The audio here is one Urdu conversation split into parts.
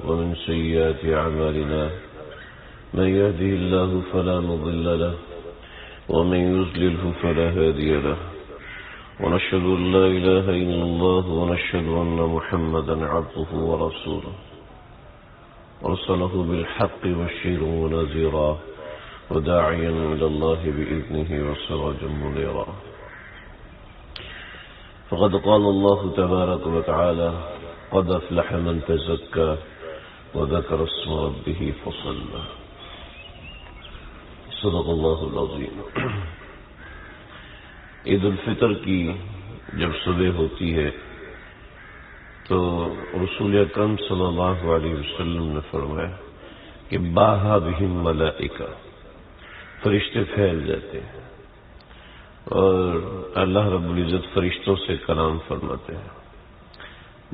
ومن سيئات أعمالنا من يهده الله فلا مضل له ومن يضلله فلا هادي له ونشهد أن لا إله إلا الله ونشهد أن محمدا عبده ورسوله أرسله بالحق بشيرا ونذيرا وداعيا إلى الله بإذنه وسراجا منيرا فقد قال الله تبارك وتعالى قد أفلح من تزكى وذكر اسم ربه فصلى صدق اللہ العظیم۔ عید الفطر کی جب صبح ہوتی ہے تو رسول اکرم صلی اللہ علیہ وسلم نے فرمایا کہ باہا بہم ملائکہ، فرشتے پھیل جاتے ہیں اور اللہ رب العزت فرشتوں سے کلام فرماتے ہیں،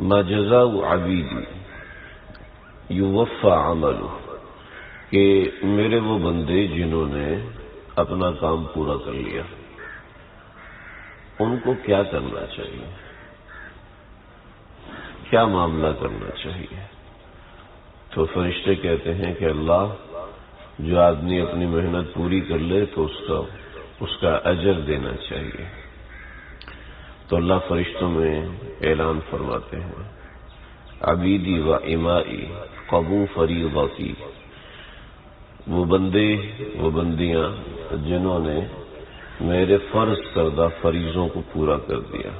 ما جزاء عبیدی یوفى عملہ، کہ میرے وہ بندے جنہوں نے اپنا کام پورا کر لیا ان کو کیا کرنا چاہیے، کیا معاملہ کرنا چاہیے؟ تو فرشتے کہتے ہیں کہ اللہ، جو آدمی اپنی محنت پوری کر لے تو اس کا اجر دینا چاہیے۔ تو اللہ فرشتوں میں اعلان فرماتے ہیں، عبیدی و امائی قبو فریضتی، وہ بندے وہ بندیاں جنہوں نے میرے فرض کردہ فریضوں کو پورا کر دیا،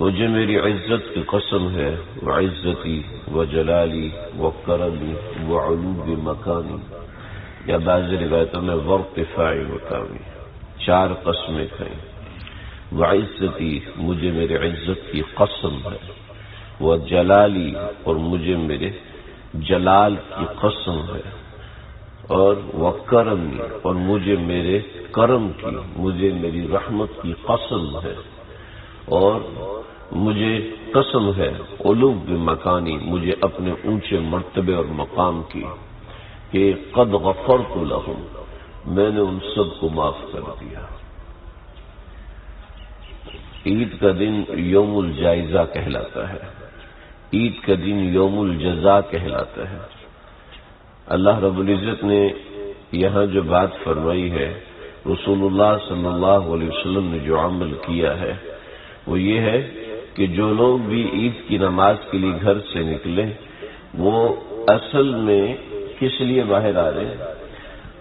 مجھے میری عزت کی قسم ہے، وعزتی وجلالی وکرمی وعلو مکانی، یا بعض روایتوں میں وارتفاع مقامی، 4 قسمیں کھائیں۔ وعزتی، مجھے میرے عزت کی قسم ہے، وجلالی، اور مجھے میرے جلال کی قسم ہے، اور وکرمی، اور مجھے میرے کرم کی، مجھے میری رحمت کی قسم ہے، اور مجھے قسم ہے علو بمکانی، مجھے اپنے اونچے مرتبے اور مقام کی، کہ قد غفرت لہم، میں نے ان سب کو معاف کر دیا۔ عید کا دن یوم الجائزہ کہلاتا ہے، عید کا دن یوم الجزا کہلاتا ہے۔ اللہ رب العزت نے یہاں جو بات فرمائی ہے، رسول اللہ صلی اللہ علیہ وسلم نے جو عمل کیا ہے وہ یہ ہے کہ جو لوگ بھی عید کی نماز کے لیے گھر سے نکلے وہ اصل میں کس لیے باہر آ رہے ہیں؟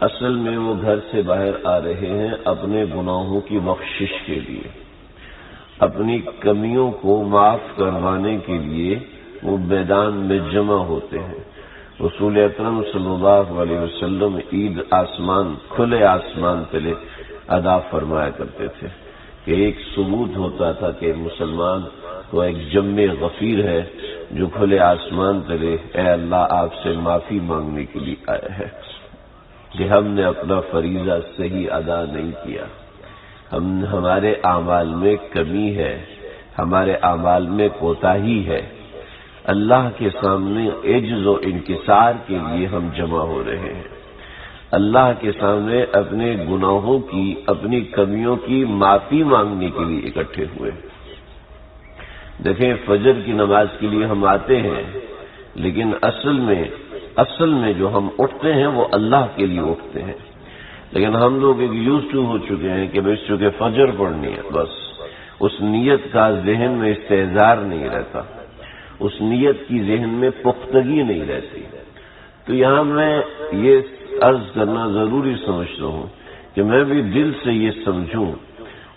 اصل میں وہ گھر سے باہر آ رہے ہیں اپنے گناہوں کی بخشش کے لیے، اپنی کمیوں کو معاف کروانے کے لیے وہ میدان میں جمع ہوتے ہیں۔ رسول اکرم صلی اللہ علیہ وسلم عید کھلے آسمان تلے ادا فرمایا کرتے تھے، کہ ایک ثبوت ہوتا تھا کہ مسلمان تو ایک جم غفیر ہے جو کھلے آسمان تلے اے اللہ آپ سے معافی مانگنے کے لیے آیا ہے کہ ہم نے اپنا فریضہ صحیح ادا نہیں کیا، ہمارے اعمال میں کمی ہے، ہمارے اعمال میں کوتاہی ہے، اللہ کے سامنے عجز و انکسار کے لیے ہم جمع ہو رہے ہیں، اللہ کے سامنے اپنے گناہوں کی، اپنی کمیوں کی معافی مانگنے کے لیے اکٹھے ہوئے۔ دیکھیں، فجر کی نماز کے لیے ہم آتے ہیں، لیکن اصل میں جو ہم اٹھتے ہیں وہ اللہ کے لیے اٹھتے ہیں، لیکن ہم لوگ ایک یوز ٹو ہو چکے ہیں کہ بس چونکہ فجر پڑھنی ہے، بس اس نیت کا ذہن میں استحضار نہیں رہتا، اس نیت کی ذہن میں پختگی نہیں رہتی۔ تو یہاں میں یہ عرض کرنا ضروری سمجھتا ہوں کہ میں بھی دل سے یہ سمجھوں،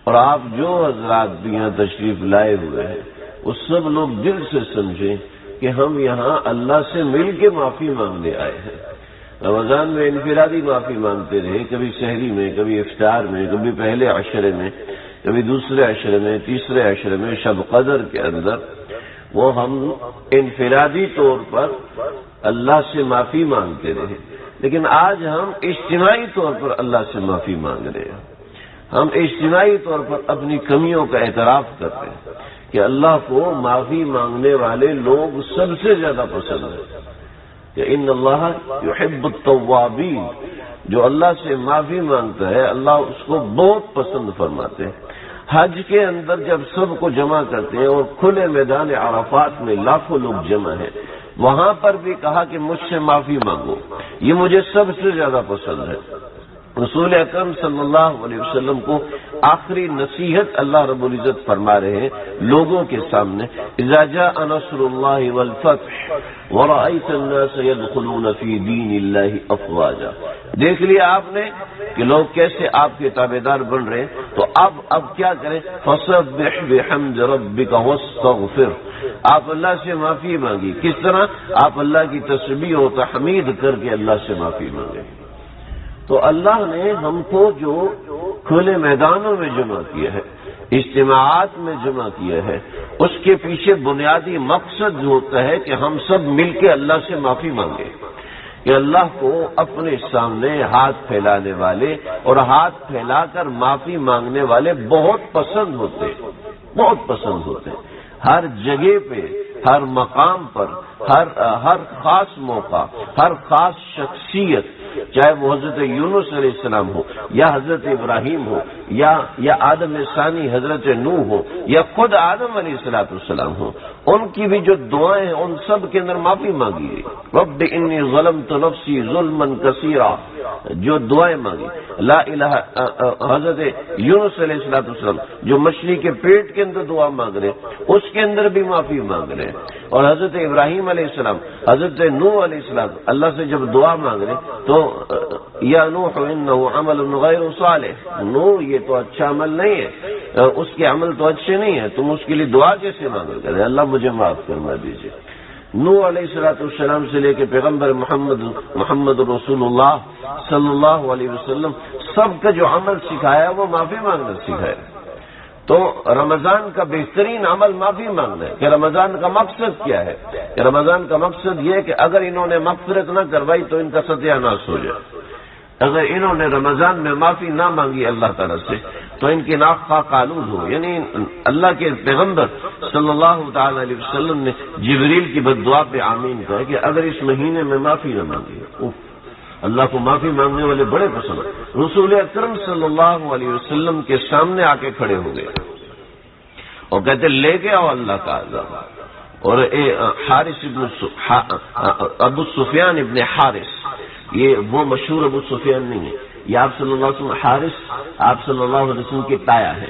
اور آپ جو حضرات بھی یہاں تشریف لائے ہوئے ہیں وہ سب لوگ دل سے سمجھیں کہ ہم یہاں اللہ سے مل کے معافی مانگنے آئے ہیں۔ رمضان میں انفرادی معافی مانگتے رہے، کبھی سحری میں، کبھی افطار میں، کبھی پہلے عشرے میں، کبھی دوسرے عشرے میں، تیسرے عشرے میں، شب قدر کے اندر وہ ہم انفرادی طور پر اللہ سے معافی مانگتے رہے، لیکن آج ہم اجتماعی طور پر اللہ سے معافی مانگ رہے ہیں، ہم اجتماعی طور پر اپنی کمیوں کا اعتراف کرتے ہیں کہ اللہ کو معافی مانگنے والے لوگ سب سے زیادہ پسند ہیں، کہ ان اللہ یحب التوابین، جو اللہ سے معافی مانگتا ہے اللہ اس کو بہت پسند فرماتے ہیں۔ حج کے اندر جب سب کو جمع کرتے ہیں اور کھلے میدان عرفات میں لاکھوں لوگ جمع ہیں، وہاں پر بھی کہا کہ مجھ سے معافی مانگو، یہ مجھے سب سے زیادہ پسند ہے۔ رسول اکرم صلی اللہ علیہ وسلم کو آخری نصیحت اللہ رب العزت فرما رہے ہیں لوگوں کے سامنے، اذا جاء نصر اللہ والفتح ورأیت الناس يدخلون فی دین اللہ افواجا۔ دیکھ لیا آپ نے کہ لوگ کیسے آپ کے تابعدار بن رہے ہیں، تو اب کیا کریں؟ فسبح بحمد ربک واستغفر، آپ اللہ سے معافی مانگی۔ کس طرح؟ آپ اللہ کی تسبیح و تحمید کر کے اللہ سے معافی مانگے۔ تو اللہ نے ہم کو جو کھلے میدانوں میں جمع کیا ہے، اجتماعات میں جمع کیا ہے، اس کے پیچھے بنیادی مقصد ہوتا ہے کہ ہم سب مل کے اللہ سے معافی مانگے، کہ اللہ کو اپنے سامنے ہاتھ پھیلانے والے اور ہاتھ پھیلا کر معافی مانگنے والے بہت پسند ہوتے ہیں، بہت پسند ہوتے ہیں۔ ہر جگہ پہ، ہر مقام پر، ہر خاص موقع، ہر خاص شخصیت، چاہے وہ حضرت یونس علیہ السلام ہو یا حضرت ابراہیم ہو یا آدم ثانی حضرت نوح ہو یا خود آدم علیہ السلام ہو، ان کی بھی جو دعائیں ہیں ان سب کے اندر معافی مانگی گئی۔ رب انی ظلمت نفسی ظلما کثیرا، جو دعائیں مانگی۔ لا الہ حضرت یونس علیہ السلام جو مچھلی کے پیٹ کے اندر دعا مانگ رہے اس کے اندر بھی معافی مانگ رہے ہیں، اور حضرت ابراہیم علیہ السلام، حضرت نوح علیہ السلام اللہ سے جب دعا مانگ رہے تو یا نوح انہ عمل غیر صالح، نوح یہ تو اچھا عمل نہیں ہے، اس کے عمل تو اچھے نہیں ہیں، تم اس کے لیے دعا کیسے مانگو گے؟ اللہ مجھے معاف فرما دیجیے۔ نوح علیہ السلام سے لے کے پیغمبر محمد رسول اللہ صلی اللہ علیہ وسلم سب کا جو عمل سکھایا وہ معافی مانگنا سکھایا۔ تو رمضان کا بہترین عمل معافی مانگنا ہے۔ کہ رمضان کا مقصد کیا ہے؟ کہ رمضان کا مقصد یہ ہے کہ اگر انہوں نے مغفرت نہ کروائی تو ان کا ستیہ ناش ہو جائے۔ اگر انہوں نے رمضان میں معافی نہ مانگی اللہ تعالیٰ سے تو ان کی ناک خاک آلود ہو۔ یعنی اللہ کے پیغمبر صلی اللہ تعالی علیہ وسلم نے جبریل کی بد دعا پہ آمین کہا کہ اگر اس مہینے میں معافی نہ مانگی، اللہ کو معافی مانگنے والے بڑے پسند۔ رسول اکرم صلی اللہ علیہ وسلم کے سامنے آ کے کھڑے ہو گئے اور کہتے لے کے آؤ اللہ کا عذاب۔ اور حارث ابو سفیان ابن حارث، یہ وہ مشہور ابو سفیان نہیں ہے، یہ آپ صلی اللہ علیہ وسلم، حارث آپ صلی اللہ علیہ وسلم کی تایا ہے،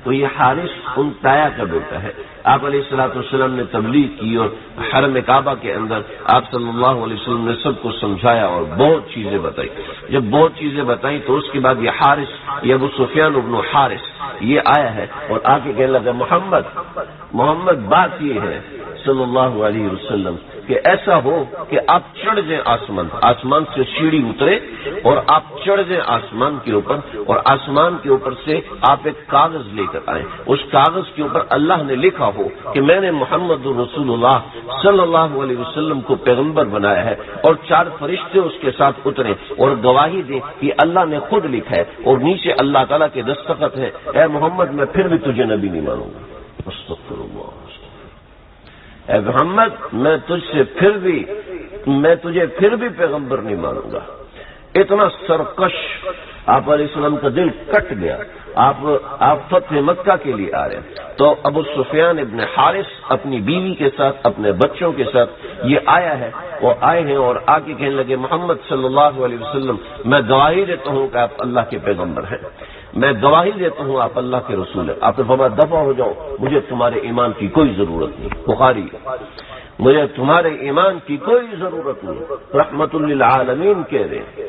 تو یہ حارث ان تایا کا بیٹا ہے۔ آپ علیہ السلام نے تبلیغ کی اور حرم کعبہ کے اندر آپ صلی اللہ علیہ وسلم نے سب کو سمجھایا اور بہت چیزیں بتائی۔ جب بہت چیزیں بتائیں تو اس کے بعد یہ حارث، یہ ابو سفیان ابن حارث یہ آیا ہے اور آ کے کہنے لگا محمد بات یہ ہے صلی اللہ علیہ وسلم کہ ایسا ہو کہ آپ چڑھ جائیں آسمان سے سیڑھی اترے اور آپ چڑھ جائیں آسمان کے اوپر، اور آسمان کے اوپر سے آپ ایک کاغذ لے کر آئیں، اس کاغذ کے اوپر اللہ نے لکھا ہو کہ میں نے محمد رسول اللہ صلی اللہ علیہ وسلم کو پیغمبر بنایا ہے، اور 4 فرشتے اس کے ساتھ اترے اور گواہی دیں کہ اللہ نے خود لکھا ہے، اور نیچے اللہ تعالیٰ کے دستخط ہے، اے محمد میں پھر بھی تجھے نبی نہیں مانوں گا۔ استغفر اللہ، اے محمد میں تجھے پھر بھی پیغمبر نہیں مانوں گا۔ اتنا سرکش آپ علیہ السلام کا دل کٹ گیا۔ آپ فتح مکہ کے لیے آ رہے ہیں تو ابو سفیان ابن حارث اپنی بیوی کے ساتھ، اپنے بچوں کے ساتھ یہ آیا ہے، وہ آئے ہیں اور آ کے کہنے لگے محمد صلی اللہ علیہ وسلم میں گواہی دیتا ہوں کہ آپ اللہ کے پیغمبر ہیں، میں گواہی دیتا ہوں آپ اللہ کے رسول ہیں۔ آپ نے فرمایا دفع ہو جاؤ، مجھے تمہارے ایمان کی کوئی ضرورت نہیں۔ بخاری، مجھے تمہارے ایمان کی کوئی ضرورت نہیں، رحمت للعالمین کہہ رہے ہیں۔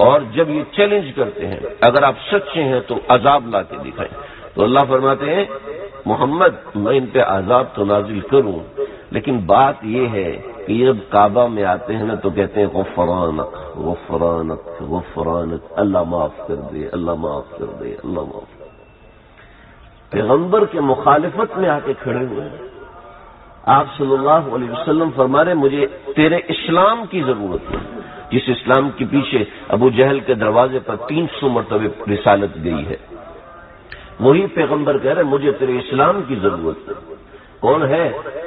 اور جب یہ چیلنج کرتے ہیں اگر آپ سچے ہیں تو عذاب لا کے دکھائیں، تو اللہ فرماتے ہیں محمد میں ان پہ عذاب تو نازل کروں، لیکن بات یہ ہے کہ جب کعبہ میں آتے ہیں نا تو کہتے ہیں غفرانک غفرانک غفرانک، اللہ معاف کر دے، اللہ معاف کر دے، اللہ معاف کر دے۔ پیغمبر کے مخالفت میں آ کے کھڑے ہوئے ہیں۔ آپ صلی اللہ علیہ وسلم فرما رہے مجھے تیرے اسلام کی ضرورت نہیں، جس اسلام کے پیچھے ابو جہل کے دروازے پر 300 مرتبہ رسالت گئی ہے، وہی پیغمبر کہہ رہے مجھے تیرے اسلام کی ضرورت نہیں۔ کون ہے؟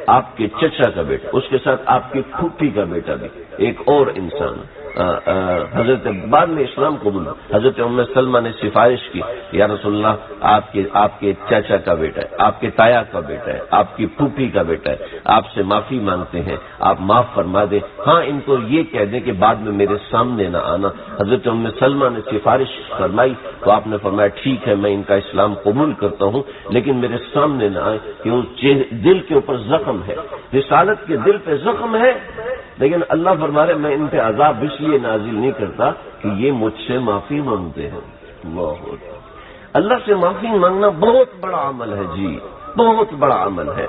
آپ کے چچا کا بیٹا، اس کے ساتھ آپ کی پھوپھی کا بیٹا بھی، ایک اور انسان حضرت بعد میں اسلام قبول، حضرت ام سلمہ نے سفارش کی، یا رسول اللہ آپ کے چاچا کا بیٹا ہے، آپ کے تایا کا بیٹا ہے، آپ کی پھوپھی کا بیٹا ہے، آپ سے معافی مانگتے ہیں، آپ معاف فرما دیں، ہاں ان کو یہ کہہ دیں کہ بعد میں میرے سامنے نہ آنا۔ حضرت ام سلمہ نے سفارش فرمائی تو آپ نے فرمایا ٹھیک ہے میں ان کا اسلام قبول کرتا ہوں، لیکن میرے سامنے نہ آئے، کہ دل کے اوپر زخم ہے، رسالت کے دل پہ زخم ہے، لیکن اللہ فرما رہے میں ان پہ عذاب اس لیے نازل نہیں کرتا کہ یہ مجھ سے معافی مانگتے ہیں۔ اللہ سے معافی مانگنا بہت بڑا عمل ہے جی، بہت بڑا عمل ہے۔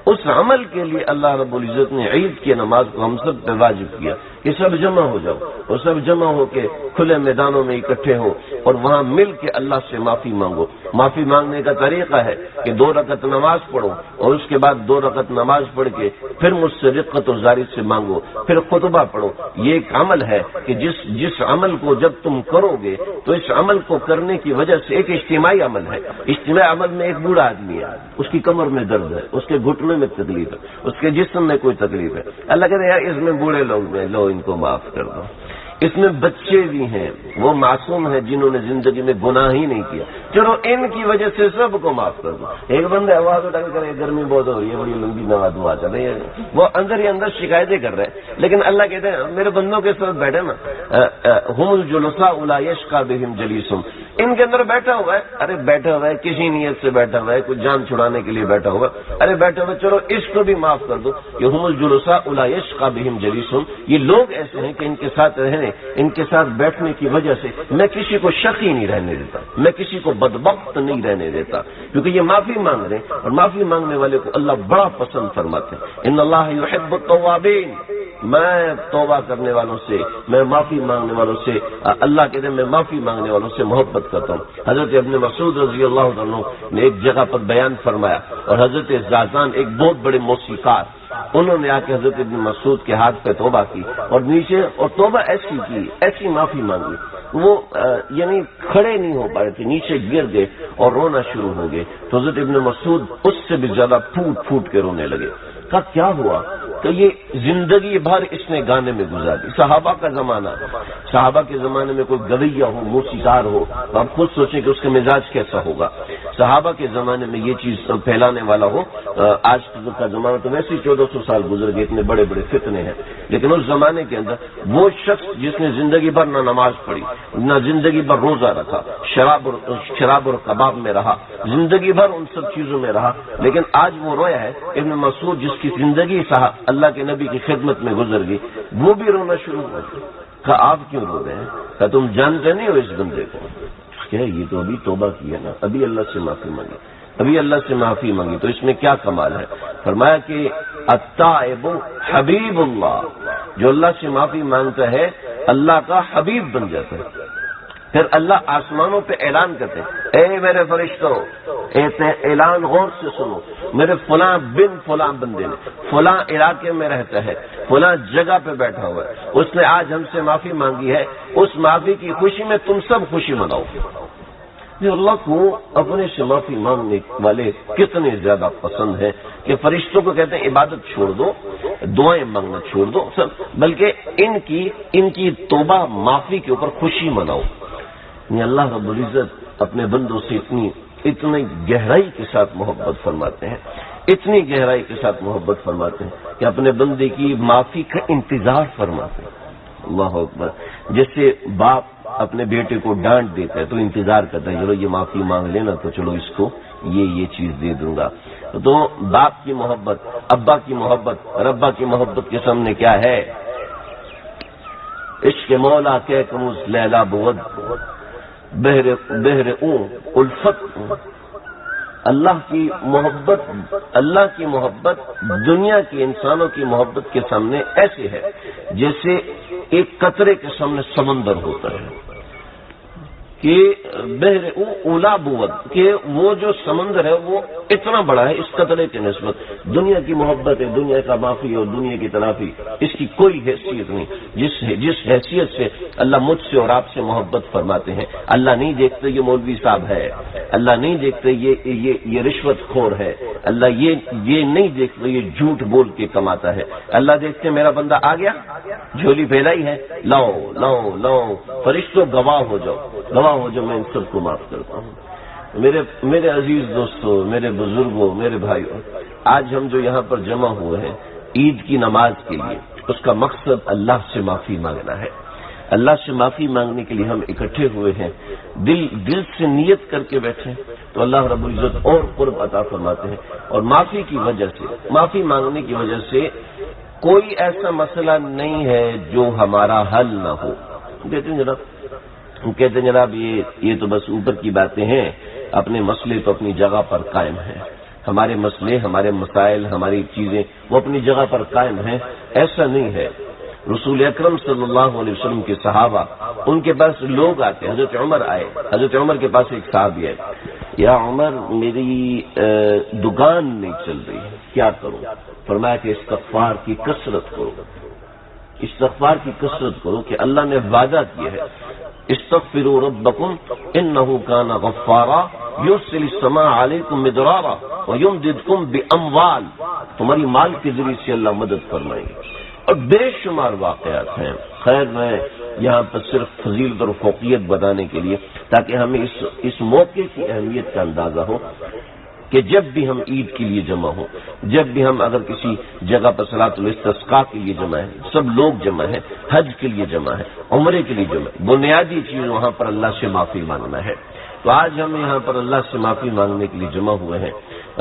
اس عمل کے لیے اللہ رب العزت نے عید کی نماز کو ہم سب پہ واجب کیا کہ سب جمع ہو جاؤ، اور سب جمع ہو کے کھلے میدانوں میں اکٹھے ہو اور وہاں مل کے اللہ سے معافی مانگو۔ معافی مانگنے کا طریقہ ہے کہ 2 رکعت نماز پڑھو، اور اس کے بعد 2 رکعت نماز پڑھ کے پھر مجھ سے رقت و زاری سے مانگو، پھر خطبہ پڑھو۔ یہ ایک عمل ہے کہ جس عمل کو جب تم کرو گے تو اس عمل کو کرنے کی وجہ سے ایک اجتماعی عمل ہے۔ اجتماعی عمل میں ایک بوڑھا آدمی ہے، اس کی کمر میں درد ہے، اس کے گھٹنے میں تکلیف ہے، اس کے جسم میں کوئی تکلیف ہے، اللہ کہتے ہیں یار اس میں بوڑھے لوگ ہیں، لو ان کو معاف کر دو۔ اس میں بچے بھی ہیں، وہ معصوم ہیں جنہوں نے زندگی میں گناہ ہی نہیں کیا، چلو ان کی وجہ سے سب کو معاف کر دو۔ ایک بندہ آواز اٹھا کے کرے گرمی بہت ہو رہی ہے، بڑی لمبی نماز دعا چل رہی ہے، وہ اندر ہی اندر شکایتیں کر رہے ہیں، لیکن اللہ کہتے ہیں میرے بندوں کے ساتھ بیٹھے نا، ہم الجلساء لا یشقی بہم جلیسہم، ان کے اندر بیٹھا ہوا ہے، ارے بیٹھا ہوا ہے کسی نیت سے بیٹھا ہوا ہے، کوئی جان چھڑانے کے لیے بیٹھا ہوا ہے، ارے بیٹھا ہوا ہے چلو اس کو بھی معاف کر دو۔ یہ ہم الجلساء لا یشقی بہم جلیسہم، یہ لوگ ایسے ہیں کہ ان کے ساتھ رہنے، ان کے ساتھ بیٹھنے کی وجہ سے میں کسی کو شقی نہیں رہنے دیتا، میں کسی کو بدبخت نہیں رہنے دیتا، کیونکہ یہ معافی مانگ رہے ہیں، اور معافی مانگنے والے کو اللہ بڑا پسند فرماتے ہیں۔ ان اللہ یحب التوابین، میں توبہ کرنے والوں سے، میں معافی مانگنے والوں سے، اللہ کہتے ہیں میں معافی مانگنے والوں سے محبت کرتا ہوں۔ حضرت ابن مسعود رضی اللہ عنہ نے ایک جگہ پر بیان فرمایا، اور حضرت زازان ایک بہت بڑے موسیقار، انہوں نے آ کے حضرت ابن مسعود کے ہاتھ پہ توبہ کی، اور نیچے اور توبہ ایسی کی، ایسی معافی مانگی، وہ یعنی کھڑے نہیں ہو پا رہے تھے، نیچے گر گئے اور رونا شروع ہو گئے، تو حضرت ابن مسعود اس سے بھی زیادہ پھوٹ پھوٹ کے رونے لگے۔ کہا کیا ہوا؟ تو یہ زندگی بھر اس نے گانے میں گزاری۔ صحابہ کا زمانہ، صحابہ کے زمانے میں کوئی گویہ ہو، موسیقار ہو، تو آپ خود سوچیں کہ اس کا مزاج کیسا ہوگا۔ صحابہ کے زمانے میں یہ چیز پھیلانے والا ہو، آج کا زمانہ تو ویسے ہی 1400 سال گزر گئے، اتنے بڑے بڑے فتنے ہیں، لیکن اس زمانے کے اندر وہ شخص جس نے زندگی بھر نہ نماز پڑھی، نہ زندگی بھر روزہ رکھا، شراب اور کباب میں رہا، زندگی بھر ان سب چیزوں میں رہا، لیکن آج وہ رویا ہے۔ ابن مسعود جس کی زندگی اللہ کے نبی کی خدمت میں گزر گئی، وہ بھی رونا شروع ہو گیا۔ کہا آپ کیوں رو رہے ہیں؟ کہا تم جانتے نہیں ہو اس بندے کو، کیا یہ تو ابھی توبہ کی ہے نا، ابھی اللہ سے معافی مانگی، ابھی اللہ سے معافی مانگی، تو اس میں کیا کمال ہے؟ فرمایا کہ التائب حبیب اللہ، جو اللہ سے معافی مانگتا ہے اللہ کا حبیب بن جاتا ہے۔ پھر اللہ آسمانوں پہ اعلان کرتے ہیں، اے میرے فرشتوں اعلان غور سے سنو، میرے فلاں بن فلاں بندے نے فلاں علاقے میں رہتا ہے، فلاں جگہ پہ بیٹھا ہوا ہے، اس نے آج ہم سے معافی مانگی ہے، اس معافی کی خوشی میں تم سب خوشی مناؤ۔ یہ اللہ کو اپنے سے معافی مانگنے والے کتنے زیادہ پسند ہیں کہ فرشتوں کو کہتے ہیں عبادت چھوڑ دو، دعائیں مانگنا چھوڑ دو سب، بلکہ ان کی توبہ معافی کے اوپر خوشی مناؤ۔ یہ اللہ رب العزت اپنے بندوں سے اتنی گہرائی کے ساتھ محبت فرماتے ہیں، اتنی گہرائی کے ساتھ محبت فرماتے ہیں کہ اپنے بندے کی معافی کا انتظار فرماتے ہیں۔ اللہ اکبر۔ جیسے باپ اپنے بیٹے کو ڈانٹ دیتا ہے تو انتظار کرتا ہے چلو یہ معافی مانگ لینا تو چلو اس کو یہ چیز دے دوں گا۔ تو باپ کی محبت، ابا کی محبت اور ابا کی محبت کے سامنے کیا ہے؟ عشق مولا کہ کموز لیلا بود بہر اون الفت۔ اللہ کی محبت دنیا کے انسانوں کی محبت کے سامنے ایسے ہے جیسے ایک قطرے کے سامنے سمندر ہوتا ہے۔ کہ بحر اولا بود کہ وہ جو سمندر ہے وہ اتنا بڑا ہے اس قطرے کی نسبت. دنیا کی محبت ہے، دنیا کا معافی اور دنیا کی تلافی، اس کی کوئی حیثیت نہیں. جس حیثیت سے اللہ مجھ سے اور آپ سے محبت فرماتے ہیں. اللہ نہیں دیکھتے یہ مولوی صاحب ہے، اللہ نہیں دیکھتے یہ رشوت خور ہے، اللہ یہ نہیں دیکھتے یہ جھوٹ بول کے کماتا ہے. اللہ دیکھتے میرا بندہ آ گیا، جھولی پھیلائی ہے، لاؤ لاؤ لاؤ، فرشتوں گواہ ہو جاؤ، میں ان سب کو معاف کرتا ہوں. میرے عزیز دوستو، میرے بزرگوں، میرے بھائیوں، آج ہم جو یہاں پر جمع ہوئے ہیں عید کی نماز کے لیے، اس کا مقصد اللہ سے معافی مانگنا ہے. اللہ سے معافی مانگنے کے لیے ہم اکٹھے ہوئے ہیں. دل سے نیت کر کے بیٹھے تو اللہ رب العزت اور قرب عطا فرماتے ہیں. اور معافی کی وجہ سے، معافی مانگنے کی وجہ سے کوئی ایسا مسئلہ نہیں ہے جو ہمارا حل نہ ہو. کہتے ہیں جناب یہ تو بس اوپر کی باتیں ہیں، اپنے مسئلے تو اپنی جگہ پر قائم ہیں. ہمارے مسئلے، ہمارے مسائل، ہماری چیزیں وہ اپنی جگہ پر قائم ہیں. ایسا نہیں ہے. رسول اکرم صلی اللہ علیہ وسلم کے صحابہ، ان کے پاس لوگ آتے. حضرت عمر آئے، حضرت عمر کے پاس ایک صحابی ہے، یا عمر میری دکان نہیں چل رہی، کیا کروں؟ فرمایا کہ استغفار کی کثرت کرو، استغفار کی کثرت کرو کہ اللہ نے وعدہ کیا ہے استغفروا ربکم انہ کان غفارا یرسل السماء علیکم مدرارا ویمددکم باموال. تمہاری مال کے ذریعے سے اللہ مدد فرمائے گا. اور بے شمار واقعات ہیں. خیر میں یہاں پر صرف فضیلت اور فوقیت بتانے کے لیے، تاکہ ہمیں اس موقع کی اہمیت کا اندازہ ہو کہ جب بھی ہم عید کے لیے جمع ہوں، جب بھی ہم اگر کسی جگہ پر صلاۃ الاستسقاء کے لیے جمع ہیں، سب لوگ جمع ہیں، حج کے لیے جمع ہیں، عمرے کے لیے جمع ہیں، بنیادی چیز وہاں پر اللہ سے معافی مانگنا ہے. تو آج ہم یہاں پر اللہ سے معافی مانگنے کے لیے جمع ہوئے ہیں.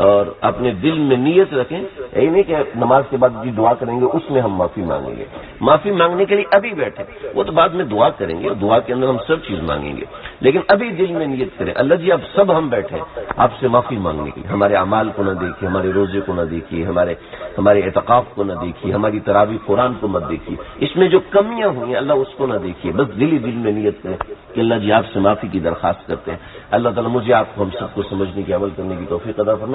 اور اپنے دل میں نیت رکھیں، یہی نہیں کہ نماز کے بعد جو دعا کریں گے اس میں ہم معافی مانگیں گے. معافی مانگنے کے لیے ابھی بیٹھے، وہ تو بعد میں دعا کریں گے، دعا کے اندر ہم سب چیز مانگیں گے، لیکن ابھی دل میں نیت کریں اللہ جی اب سب ہم بیٹھے آپ سے معافی مانگنے کے لیے. ہمارے اعمال کو نہ دیکھیے، ہمارے روزے کو نہ دیکھیے، ہمارے اعتکاف کو نہ دیکھیے، ہماری تراویح قرآن کو مت دیکھیے. اس میں جو کمیاں ہوئی ہیں اللہ اس کو نہ دیکھیے، بس دل میں نیت کریں کہ اللہ جی آپ سے معافی کی درخواست کرتے ہیں. اللہ تعالیٰ مجھے آپ کو ہم سب کو سمجھنے کی، عمل کرنے کی توفیق عطا فرمائے.